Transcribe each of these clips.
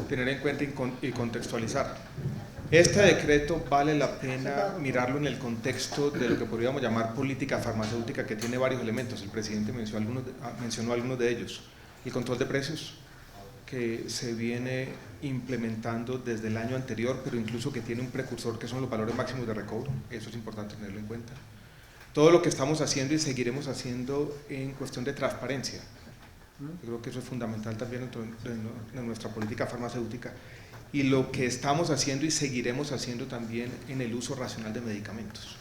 tener en cuenta y contextualizar. Este decreto vale la pena mirarlo en el contexto de lo que podríamos llamar política farmacéutica, que tiene varios elementos. El presidente mencionó algunos de ellos. El control de precios, que se viene implementando desde el año anterior, pero incluso que tiene un precursor que son los valores máximos de recobro. Eso es importante tenerlo en cuenta. Todo lo que estamos haciendo y seguiremos haciendo en cuestión de transparencia. Yo creo que eso es fundamental también en nuestra política farmacéutica, y lo que estamos haciendo y seguiremos haciendo también en el uso racional de medicamentos.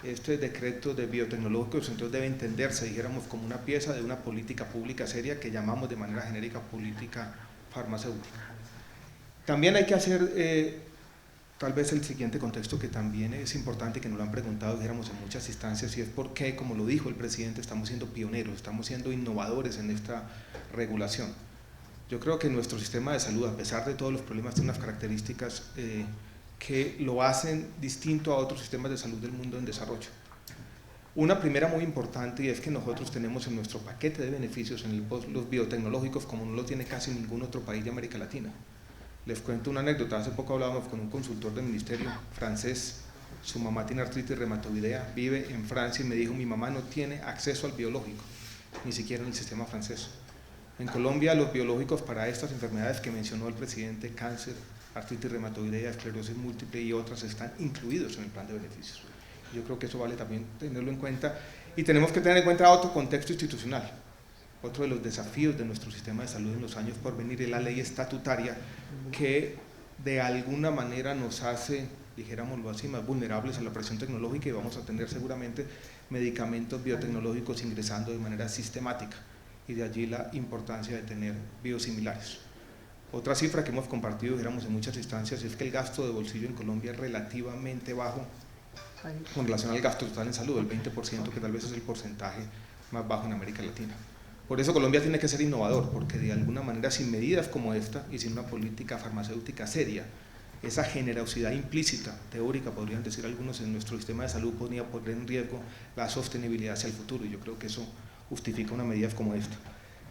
Este decreto de biotecnológicos entonces debe entenderse, dijéramos, como una pieza de una política pública seria que llamamos de manera genérica política farmacéutica. También hay que hacer tal vez el siguiente contexto, que también es importante, que nos lo han preguntado, dijéramos, en muchas instancias, y es porque, como lo dijo el presidente, estamos siendo pioneros, estamos siendo innovadores en esta regulación. Yo creo que nuestro sistema de salud, a pesar de todos los problemas, tiene unas características que lo hacen distinto a otros sistemas de salud del mundo en desarrollo. Una primera muy importante, y es que nosotros tenemos en nuestro paquete de beneficios los biotecnológicos como no lo tiene casi ningún otro país de América Latina. Les cuento una anécdota. Hace poco hablábamos con un consultor del ministerio francés. Su mamá tiene artritis reumatoidea, vive en Francia, y me dijo: mi mamá no tiene acceso al biológico, ni siquiera en el sistema francés. En Colombia, los biológicos para estas enfermedades que mencionó el presidente, cáncer, artritis reumatoidea, esclerosis múltiple y otras, están incluidos en el plan de beneficios. Yo creo que eso vale también tenerlo en cuenta, y tenemos que tener en cuenta otro contexto institucional. Otro de los desafíos de nuestro sistema de salud en los años por venir es la ley estatutaria, que de alguna manera nos hace, dijéramoslo así, más vulnerables a la presión tecnológica, y vamos a tener seguramente medicamentos biotecnológicos ingresando de manera sistemática, y de allí la importancia de tener biosimilares. Otra cifra que hemos compartido, dijéramos, en muchas instancias, es que el gasto de bolsillo en Colombia es relativamente bajo con relación al gasto total en salud, el 20%, que tal vez es el porcentaje más bajo en América Latina. Por eso Colombia tiene que ser innovador, porque de alguna manera, sin medidas como esta y sin una política farmacéutica seria, esa generosidad implícita, teórica, podrían decir algunos, en nuestro sistema de salud podría poner en riesgo la sostenibilidad hacia el futuro, y yo creo que eso justifica una medida como esta.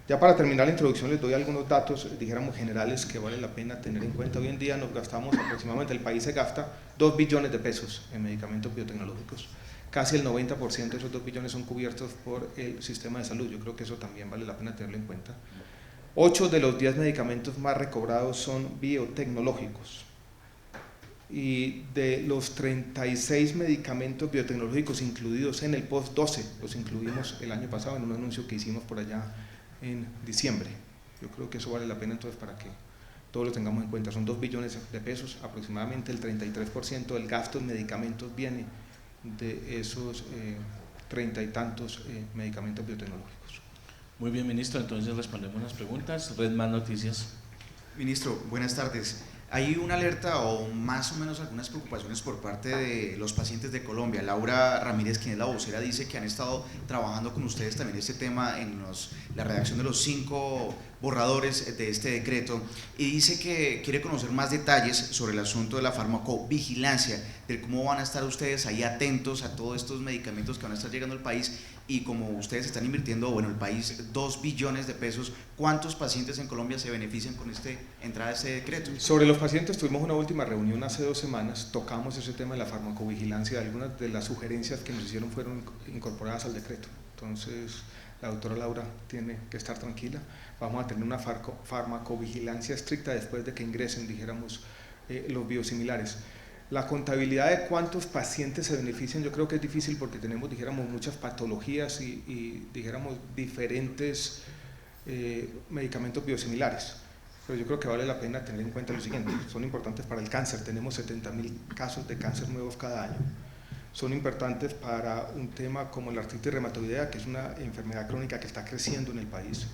Ya para terminar la introducción les doy algunos datos, dijéramos, generales que vale la pena tener en cuenta. Hoy en día nos gastamos aproximadamente, el país se gasta 2 billones de pesos en medicamentos biotecnológicos. Casi el 90% de esos 2 billones son cubiertos por el sistema de salud. Yo creo que eso también vale la pena tenerlo en cuenta. 8 de los 10 medicamentos más recobrados son biotecnológicos. Y de los 36 medicamentos biotecnológicos incluidos en el POS, 12 los incluimos el año pasado en un anuncio que hicimos por allá en diciembre. Yo creo que eso vale la pena entonces para que todos lo tengamos en cuenta. Son 2 billones de pesos, aproximadamente el 33% del gasto en medicamentos viene de esos 30 y tantos medicamentos biotecnológicos. Muy bien, ministro, entonces respondemos las preguntas. Red Más Noticias. Ministro, buenas tardes. Hay una alerta o más o menos algunas preocupaciones por parte de los pacientes de Colombia. Laura Ramírez, quien es la vocera, dice que han estado trabajando con ustedes también este tema en la redacción de los 5 borradores de este decreto, y dice que quiere conocer más detalles sobre el asunto de la farmacovigilancia, de cómo van a estar ustedes ahí atentos a todos estos medicamentos que van a estar llegando al país, y como ustedes están invirtiendo, bueno, el país 2 billones de pesos, ¿cuántos pacientes en Colombia se benefician con entrada de este decreto? Sobre los pacientes tuvimos una última reunión hace 2 semanas, tocamos ese tema de la farmacovigilancia, algunas de las sugerencias que nos hicieron fueron incorporadas al decreto. Entonces la doctora Laura tiene que estar tranquila, vamos a tener una farmacovigilancia estricta después de que ingresen, dijéramos, los biosimilares. La contabilidad de cuántos pacientes se benefician yo creo que es difícil, porque tenemos, dijéramos, muchas patologías y dijéramos, diferentes medicamentos biosimilares, pero yo creo que vale la pena tener en cuenta lo siguiente: son importantes para el cáncer, tenemos 70.000 casos de cáncer nuevos cada año. Son importantes para un tema como la artritis reumatoidea, que es una enfermedad crónica que está creciendo en el país.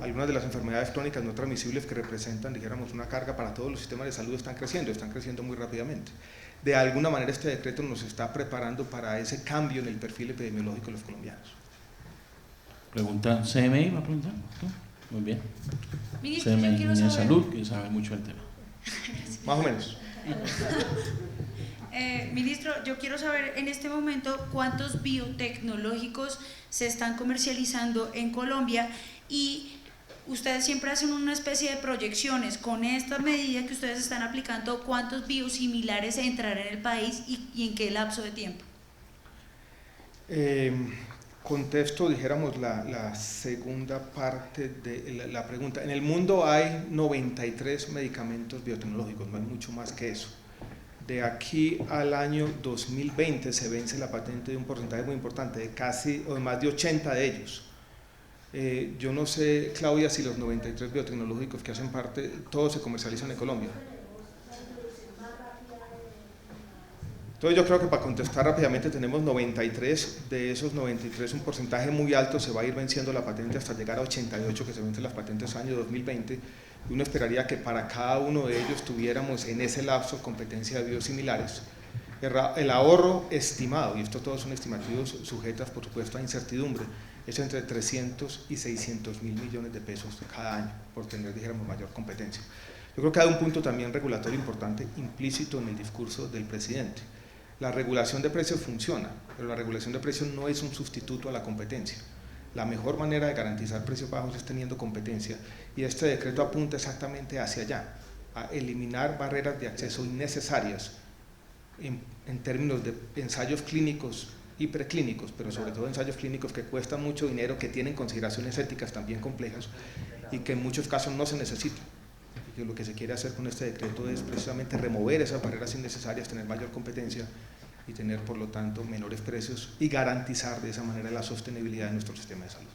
Algunas de las enfermedades crónicas no transmisibles que representan, dijéramos, una carga para todos los sistemas de salud están creciendo muy rápidamente. De alguna manera este decreto nos está preparando para ese cambio en el perfil epidemiológico de los colombianos. Pregunta CMI, ¿va a preguntar? ¿Tú? Muy bien. Ministro, CMI yo quiero de saber... Salud, que sabe mucho del tema. Más o menos. Ministro, yo quiero saber en este momento cuántos biotecnológicos se están comercializando en Colombia, y ustedes siempre hacen una especie de proyecciones. Con esta medida que ustedes están aplicando, ¿cuántos biosimilares entrarán en el país y en qué lapso de tiempo? Contesto, dijéramos, la segunda parte de la pregunta. En el mundo hay 93 medicamentos biotecnológicos, no hay mucho más que eso. De aquí al año 2020 se vence la patente de un porcentaje muy importante, de casi o de más de 80 de ellos. Yo no sé, Claudia, si los 93 biotecnológicos que hacen parte, todos se comercializan en Colombia. Entonces yo creo que para contestar rápidamente tenemos 93, de esos 93 un porcentaje muy alto se va a ir venciendo la patente hasta llegar a 88 que se vencen las patentes año 2020, y uno esperaría que para cada uno de ellos tuviéramos en ese lapso competencia de biosimilares. El ahorro estimado, y esto todos son estimativos sujetas por supuesto a incertidumbre, es entre 300 y 600 mil millones de pesos cada año por tener, dijéramos, mayor competencia. Yo creo que hay un punto también regulatorio importante implícito en el discurso del presidente. La regulación de precios funciona, pero la regulación de precios no es un sustituto a la competencia. La mejor manera de garantizar precios bajos es teniendo competencia, y este decreto apunta exactamente hacia allá, a eliminar barreras de acceso innecesarias en términos de ensayos clínicos y preclínicos, pero sobre todo ensayos clínicos que cuestan mucho dinero, que tienen consideraciones éticas también complejas y que en muchos casos no se necesitan. Y que lo que se quiere hacer con este decreto es precisamente remover esas barreras innecesarias, tener mayor competencia y tener por lo tanto menores precios y garantizar de esa manera la sostenibilidad de nuestro sistema de salud.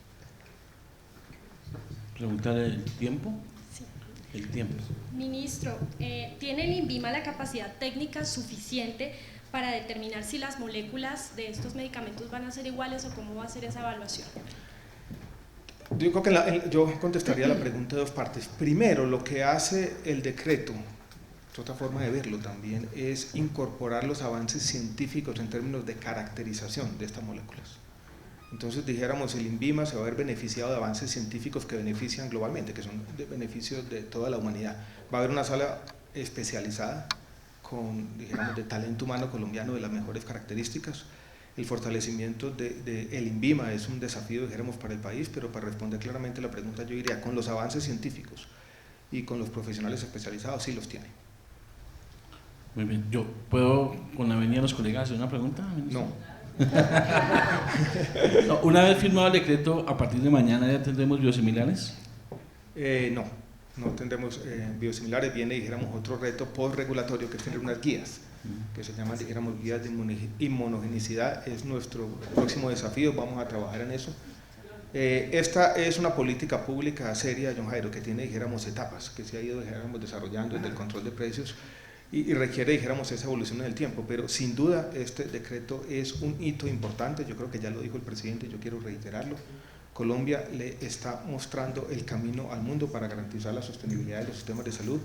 ¿Preguntar el tiempo? Sí. El tiempo. Ministro, ¿tiene el INVIMA la capacidad técnica suficiente para determinar si las moléculas de estos medicamentos van a ser iguales o cómo va a ser esa evaluación? Yo creo que yo contestaría la pregunta de dos partes. Primero, lo que hace el decreto, es otra forma de verlo también, es incorporar los avances científicos en términos de caracterización de estas moléculas. Entonces, dijéramos, el INVIMA se va a ver beneficiado de avances científicos que benefician globalmente, que son de beneficios de toda la humanidad. Va a haber una sala especializada con, dijéramos, de talento humano colombiano de las mejores características. El fortalecimiento del INVIMA es un desafío, dijéramos, para el país, pero para responder claramente la pregunta yo diría, con los avances científicos y con los profesionales especializados, sí los tiene. Muy bien. ¿Yo puedo, con la venida de los colegas, hacer una pregunta, ministro? No. No, una vez firmado el decreto, ¿a partir de mañana ya tendremos biosimilares? No tendremos biosimilares. Viene, dijéramos, otro reto postregulatorio, que es tener unas guías que se llaman, dijéramos, guías de inmunogenicidad. Es nuestro próximo desafío, vamos a trabajar en eso. Esta es una política pública seria, John Jairo, que tiene, dijéramos, etapas, que se ha ido, dijéramos, desarrollando desde el control de precios y requiere, dijéramos, esa evolución en el tiempo, pero sin duda este decreto es un hito importante. Yo creo que ya lo dijo el presidente, yo quiero reiterarlo. Colombia le está mostrando el camino al mundo para garantizar la sostenibilidad de los sistemas de salud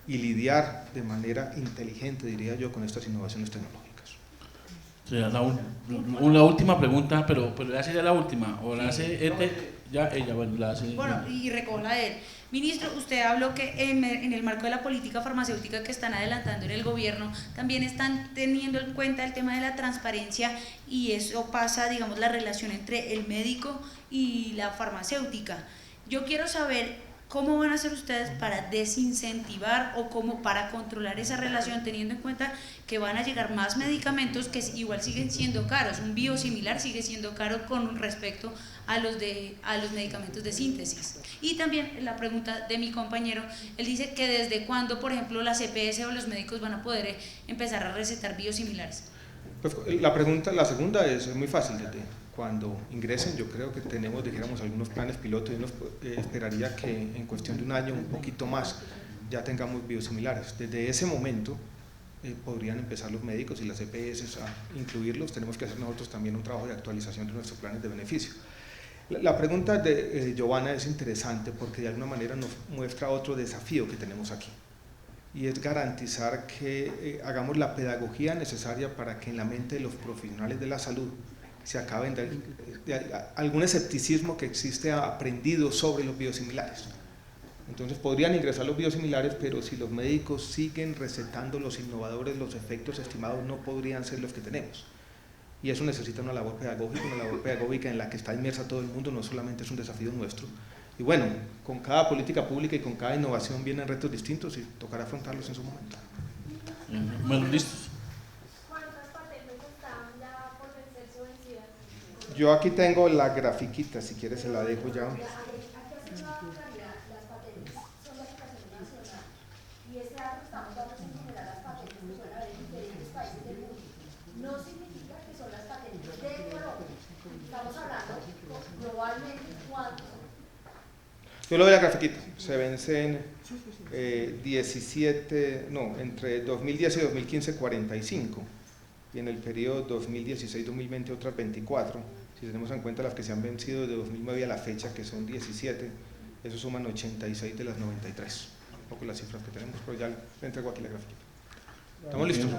y lidiar de manera inteligente, diría yo, con estas innovaciones tecnológicas. Sí, la última pregunta, pero ¿la hace ya la última? ¿O la hace ya ella? Bueno, la hace. Bueno, y recojo la de él. Ministro, usted habló que en el marco de la política farmacéutica que están adelantando en el gobierno, también están teniendo en cuenta el tema de la transparencia, y eso pasa, digamos, la relación entre el médico y la farmacéutica. Yo quiero saber cómo van a hacer ustedes para desincentivar o cómo para controlar esa relación, teniendo en cuenta que van a llegar más medicamentos que igual siguen siendo caros. Un biosimilar sigue siendo caro con respecto a los medicamentos de síntesis. Y también la pregunta de mi compañero, él dice que desde cuándo, por ejemplo, la CPS o los médicos van a poder empezar a recetar biosimilares. Pues la segunda es muy fácil. Desde cuando ingresen, yo creo que tenemos, dijéramos, algunos planes pilotos, y uno esperaría que en cuestión de un año, un poquito más, ya tengamos biosimilares. Desde ese momento podrían empezar los médicos y las EPS a incluirlos. Tenemos que hacer nosotros también un trabajo de actualización de nuestros planes de beneficio. La pregunta de Giovanna es interesante porque de alguna manera nos muestra otro desafío que tenemos aquí, y es garantizar que hagamos la pedagogía necesaria para que en la mente de los profesionales de la salud se acaben de algún escepticismo que existe aprendido sobre los biosimilares. Entonces podrían ingresar los biosimilares, pero si los médicos siguen recetando los innovadores, los efectos estimados no podrían ser los que tenemos. Y eso necesita una labor pedagógica en la que está inmersa todo el mundo, no solamente es un desafío nuestro. Y Y bueno, con cada política pública y con cada innovación vienen retos distintos y tocará afrontarlos en su momento. Bueno, listos. ¿Cuántas patentes están ya por vencerse o vencidas? Yo aquí tengo la grafiquita, si quieres se la dejo ya. Aquí hace una claridad, las patentes son de aplicación nacional y ese dato que estamos dando es en general las patentes que suelen haber en diferentes países del mundo. No significa que son las patentes de Colombia. Estamos hablando globalmente cuántos son. Yo lo doy la grafiquita, se vencen entre 2010 y 2015 45 y en el periodo 2016-2020 otras 24, si tenemos en cuenta las que se han vencido de 2009 a la fecha, que son 17, eso suman 86 de las 93, un poco las cifras que tenemos, pero ya le entrego aquí la grafiquita. ¿Estamos listos?